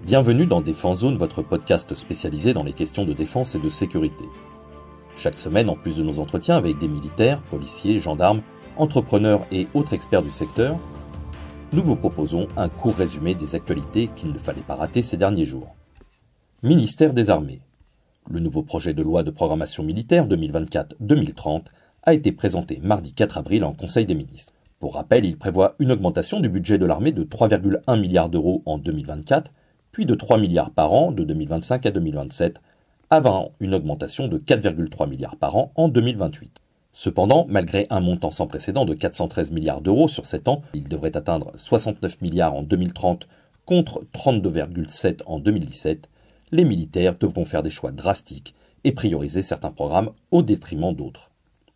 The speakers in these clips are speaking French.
Bienvenue dans Défense Zone, votre podcast spécialisé dans les questions de défense et de sécurité. Chaque semaine, en plus de nos entretiens avec des militaires, policiers, gendarmes, entrepreneurs et autres experts du secteur, nous vous proposons un court résumé des actualités qu'il ne fallait pas rater ces derniers jours. Ministère des Armées. Le nouveau projet de loi de programmation militaire 2024-2030 a été présenté mardi 4 avril en Conseil des ministres. Pour rappel, il prévoit une augmentation du budget de l'armée de 3,1 milliards d'euros en 2024, puis de 3 milliards par an de 2025 à 2027, avant une augmentation de 4,3 milliards par an en 2028. Cependant, malgré un montant sans précédent de 413 milliards d'euros sur 7 ans, il devrait atteindre 69 milliards en 2030 contre 32,7 en 2017, les militaires devront faire des choix drastiques et prioriser certains programmes au détriment d'autres.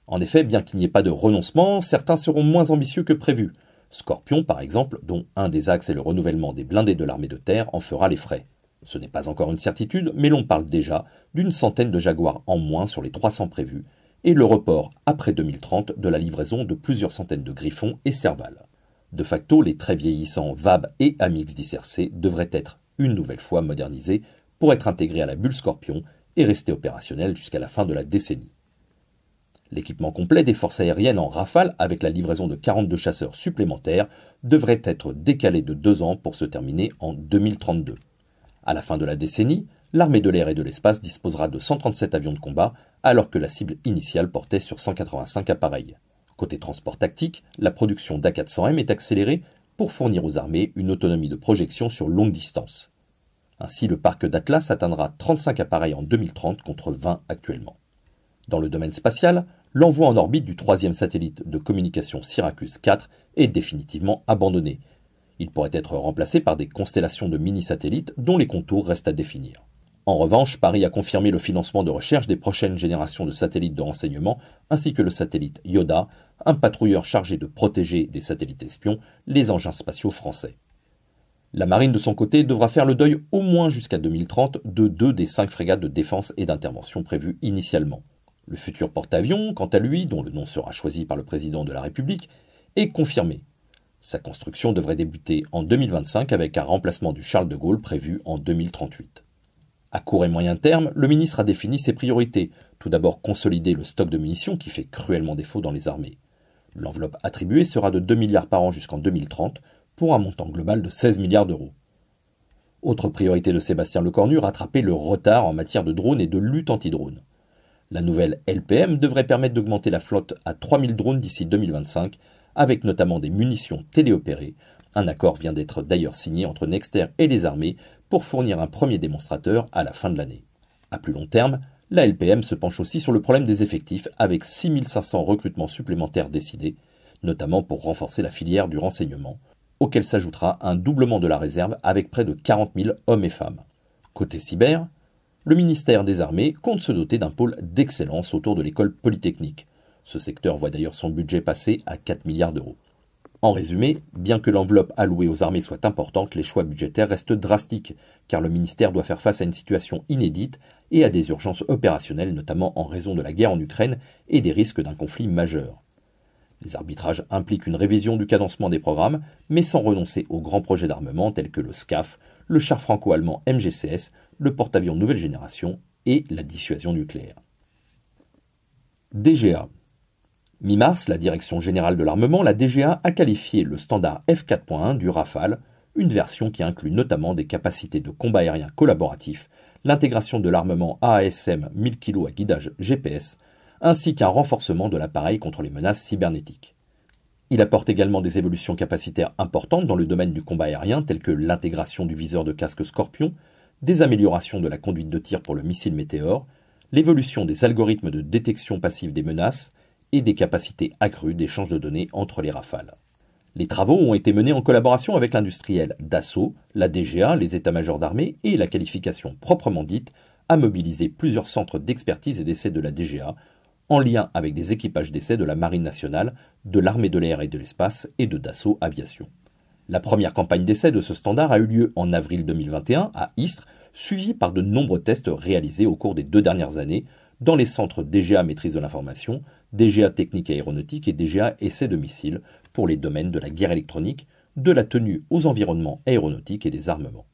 En effet, bien qu'il n'y ait pas de renoncement, certains seront moins ambitieux que prévu. Scorpion, par exemple, dont un des axes est le renouvellement des blindés de l'armée de terre, en fera les frais. Ce n'est pas encore une certitude, mais l'on parle déjà d'une centaine de Jaguars en moins sur les 300 prévus, et le report après 2030 de la livraison de plusieurs centaines de Griffons et Serval. De facto, les très vieillissants VAB et AMX-10RC devraient être une nouvelle fois modernisés pour être intégrés à la bulle Scorpion et rester opérationnels jusqu'à la fin de la décennie. L'équipement complet des forces aériennes en Rafale, avec la livraison de 42 chasseurs supplémentaires, devrait être décalé de 2 ans pour se terminer en 2032. À la fin de la décennie, l'armée de l'air et de l'espace disposera de 137 avions de combat, alors que la cible initiale portait sur 185 appareils. Côté transport tactique, la production d'A400M est accélérée pour fournir aux armées une autonomie de projection sur longue distance. Ainsi, le parc d'Atlas atteindra 35 appareils en 2030 contre 20 actuellement. Dans le domaine spatial, l'envoi en orbite du troisième satellite de communication Syracuse 4 est définitivement abandonné. Il pourrait être remplacé par des constellations de mini-satellites dont les contours restent à définir. En revanche, Paris a confirmé le financement de recherche des prochaines générations de satellites de renseignement, ainsi que le satellite Yoda, un patrouilleur chargé de protéger des satellites espions les engins spatiaux français. La marine, de son côté, devra faire le deuil au moins jusqu'à 2030 de 2 des 5 frégates de défense et d'intervention prévues initialement. Le futur porte-avions, quant à lui, dont le nom sera choisi par le président de la République, est confirmé. Sa construction devrait débuter en 2025 avec un remplacement du Charles de Gaulle prévu en 2038. À court et moyen terme, le ministre a défini ses priorités. Tout d'abord, consolider le stock de munitions qui fait cruellement défaut dans les armées. L'enveloppe attribuée sera de 2 milliards par an jusqu'en 2030 pour un montant global de 16 milliards d'euros. Autre priorité de Sébastien Lecornu, rattraper le retard en matière de drones et de lutte anti-drone. La nouvelle LPM devrait permettre d'augmenter la flotte à 3000 drones d'ici 2025, avec notamment des munitions téléopérées. Un accord vient d'être d'ailleurs signé entre Nexter et les armées pour fournir un premier démonstrateur à la fin de l'année. À plus long terme, la LPM se penche aussi sur le problème des effectifs, avec 6500 recrutements supplémentaires décidés, notamment pour renforcer la filière du renseignement, auquel s'ajoutera un doublement de la réserve avec près de 40 000 hommes et femmes. Côté cyber, le ministère des Armées compte se doter d'un pôle d'excellence autour de l'école polytechnique. Ce secteur voit d'ailleurs son budget passer à 4 milliards d'euros. En résumé, bien que l'enveloppe allouée aux armées soit importante, les choix budgétaires restent drastiques, car le ministère doit faire face à une situation inédite et à des urgences opérationnelles, notamment en raison de la guerre en Ukraine et des risques d'un conflit majeur. Les arbitrages impliquent une révision du cadencement des programmes, mais sans renoncer aux grands projets d'armement tels que le SCAF, le char franco-allemand MGCS, le porte-avions nouvelle génération et la dissuasion nucléaire. DGA. Mi-mars, la Direction générale de l'armement, la DGA, a qualifié le standard F4.1 du Rafale, une version qui inclut notamment des capacités de combat aérien collaboratif, l'intégration de l'armement AASM 1000 kg à guidage GPS, ainsi qu'un renforcement de l'appareil contre les menaces cybernétiques. Il apporte également des évolutions capacitaires importantes dans le domaine du combat aérien, telles que l'intégration du viseur de casque Scorpion, des améliorations de la conduite de tir pour le missile Météore, l'évolution des algorithmes de détection passive des menaces et des capacités accrues d'échange de données entre les Rafales. Les travaux ont été menés en collaboration avec l'industriel Dassault, la DGA, les états-majors d'armée et la qualification proprement dite a mobilisé plusieurs centres d'expertise et d'essais de la DGA, en lien avec des équipages d'essais de la Marine nationale, de l'Armée de l'air et de l'espace et de Dassault Aviation. La première campagne d'essai de ce standard a eu lieu en avril 2021 à Istres, suivie par de nombreux tests réalisés au cours des 2 dernières années dans les centres DGA Maîtrise de l'information, DGA Technique aéronautique et DGA Essai de missiles pour les domaines de la guerre électronique, de la tenue aux environnements aéronautiques et des armements.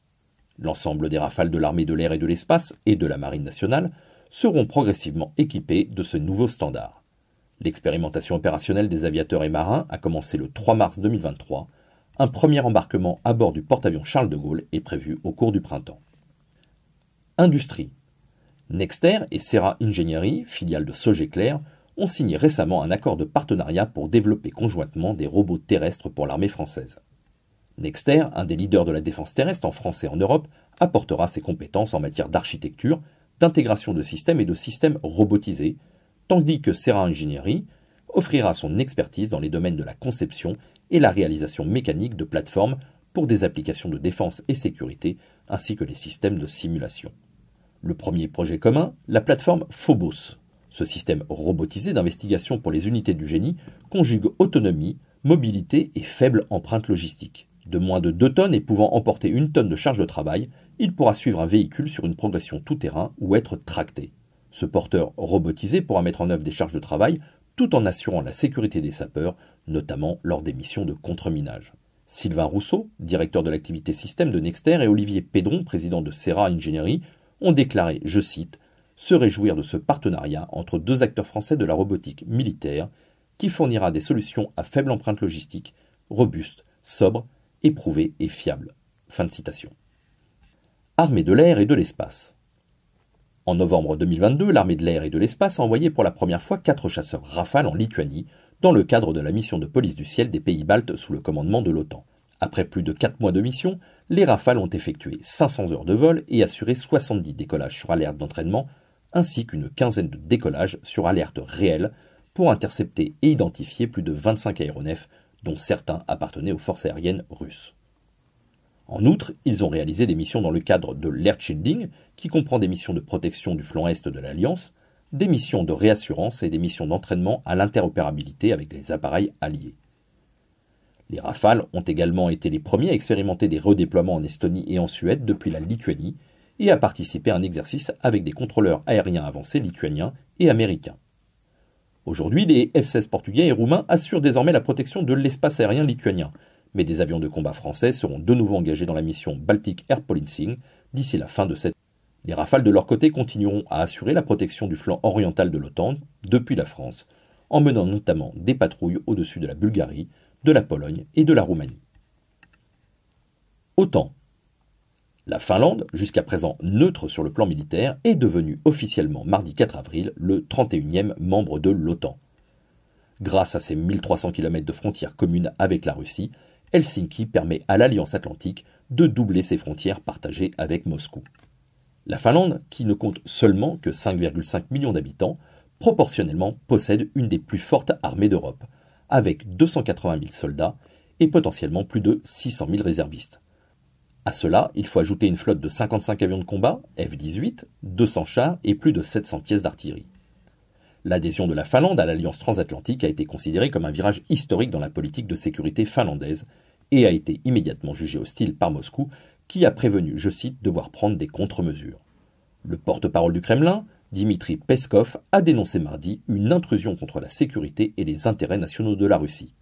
L'ensemble des Rafales de l'armée de l'air et de l'espace et de la marine nationale seront progressivement équipés de ce nouveau standard. L'expérimentation opérationnelle des aviateurs et marins a commencé le 3 mars 2023. Un premier embarquement à bord du porte-avions Charles de Gaulle est prévu au cours du printemps. Industrie. Nexter et Serra Ingegnerie, filiale de Sogeclair, ont signé récemment un accord de partenariat pour développer conjointement des robots terrestres pour l'armée française. Nexter, un des leaders de la défense terrestre en France et en Europe, apportera ses compétences en matière d'architecture, d'intégration de systèmes et de systèmes robotisés, tandis que Serra Ingegnerie offrira son expertise dans les domaines de la conception et la réalisation mécanique de plateformes pour des applications de défense et sécurité, ainsi que les systèmes de simulation. Le premier projet commun, la plateforme Phobos. Ce système robotisé d'investigation pour les unités du génie conjugue autonomie, mobilité et faible empreinte logistique. De moins de 2 tonnes et pouvant emporter 1 tonne de charge de travail, il pourra suivre un véhicule sur une progression tout-terrain ou être tracté. Ce porteur robotisé pourra mettre en œuvre des charges de travail tout en assurant la sécurité des sapeurs, notamment lors des missions de contre-minage. Sylvain Rousseau, directeur de l'activité système de Nexter, et Olivier Pédron, président de Serra Ingegnerie, ont déclaré, je cite, « se réjouir de ce partenariat entre 2 acteurs français de la robotique militaire qui fournira des solutions à faible empreinte logistique, robustes, sobres, éprouvées et fiables. » Fin de citation. Armée de l'air et de l'espace. En novembre 2022, l'armée de l'air et de l'espace a envoyé pour la première fois 4 chasseurs Rafale en Lituanie, dans le cadre de la mission de police du ciel des pays baltes sous le commandement de l'OTAN. Après plus de 4 mois de mission, les Rafales ont effectué 500 heures de vol et assuré 70 décollages sur alerte d'entraînement, ainsi qu'une quinzaine de décollages sur alerte réelle pour intercepter et identifier plus de 25 aéronefs, dont certains appartenaient aux forces aériennes russes. En outre, ils ont réalisé des missions dans le cadre de l'air shielding, qui comprend des missions de protection du flanc est de l'Alliance, des missions de réassurance et des missions d'entraînement à l'interopérabilité avec les appareils alliés. Les Rafales ont également été les premiers à expérimenter des redéploiements en Estonie et en Suède depuis la Lituanie et à participer à un exercice avec des contrôleurs aériens avancés lituaniens et américains. Aujourd'hui, les F-16 portugais et roumains assurent désormais la protection de l'espace aérien lituanien, mais des avions de combat français seront de nouveau engagés dans la mission Baltic Air Policing d'ici la fin de cette année. Les Rafales de leur côté continueront à assurer la protection du flanc oriental de l'OTAN depuis la France, en menant notamment des patrouilles au-dessus de la Bulgarie, de la Pologne et de la Roumanie. OTAN. La Finlande, jusqu'à présent neutre sur le plan militaire, est devenue officiellement mardi 4 avril le 31e membre de l'OTAN. Grâce à ses 1300 km de frontières communes avec la Russie, Helsinki permet à l'Alliance Atlantique de doubler ses frontières partagées avec Moscou. La Finlande, qui ne compte seulement que 5,5 millions d'habitants, proportionnellement possède une des plus fortes armées d'Europe, avec 280 000 soldats et potentiellement plus de 600 000 réservistes. À cela, il faut ajouter une flotte de 55 avions de combat, F-18, 200 chars et plus de 700 pièces d'artillerie. L'adhésion de la Finlande à l'Alliance transatlantique a été considérée comme un virage historique dans la politique de sécurité finlandaise et a été immédiatement jugée hostile par Moscou, qui a prévenu, je cite, devoir prendre des contre-mesures. Le porte-parole du Kremlin, Dmitri Peskov, a dénoncé mardi une intrusion contre la sécurité et les intérêts nationaux de la Russie.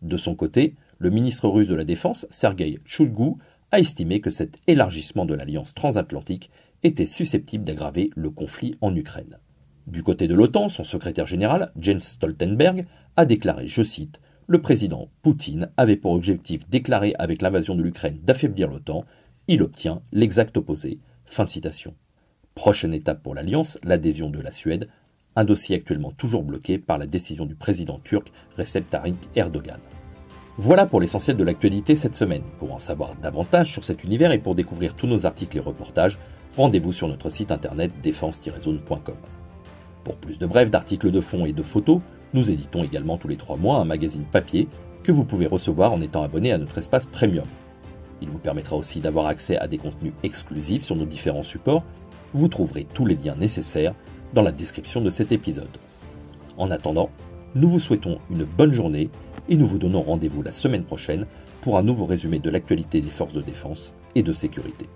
De son côté, le ministre russe de la Défense, Sergueï Shoigu, a estimé que cet élargissement de l'alliance transatlantique était susceptible d'aggraver le conflit en Ukraine. Du côté de l'OTAN, son secrétaire général, Jens Stoltenberg, a déclaré, je cite, « Le président Poutine avait pour objectif déclaré avec l'invasion de l'Ukraine d'affaiblir l'OTAN. Il obtient l'exact opposé. » Fin de citation. Prochaine étape pour l'Alliance, l'adhésion de la Suède, un dossier actuellement toujours bloqué par la décision du président turc Recep Tayyip Erdogan. Voilà pour l'essentiel de l'actualité cette semaine. Pour en savoir davantage sur cet univers et pour découvrir tous nos articles et reportages, rendez-vous sur notre site internet défense-zone.com. Pour plus de brefs, d'articles de fond et de photos, nous éditons également tous les 3 mois un magazine papier que vous pouvez recevoir en étant abonné à notre espace premium. Il vous permettra aussi d'avoir accès à des contenus exclusifs sur nos différents supports. Vous trouverez tous les liens nécessaires dans la description de cet épisode. En attendant, nous vous souhaitons une bonne journée et nous vous donnons rendez-vous la semaine prochaine pour un nouveau résumé de l'actualité des forces de défense et de sécurité.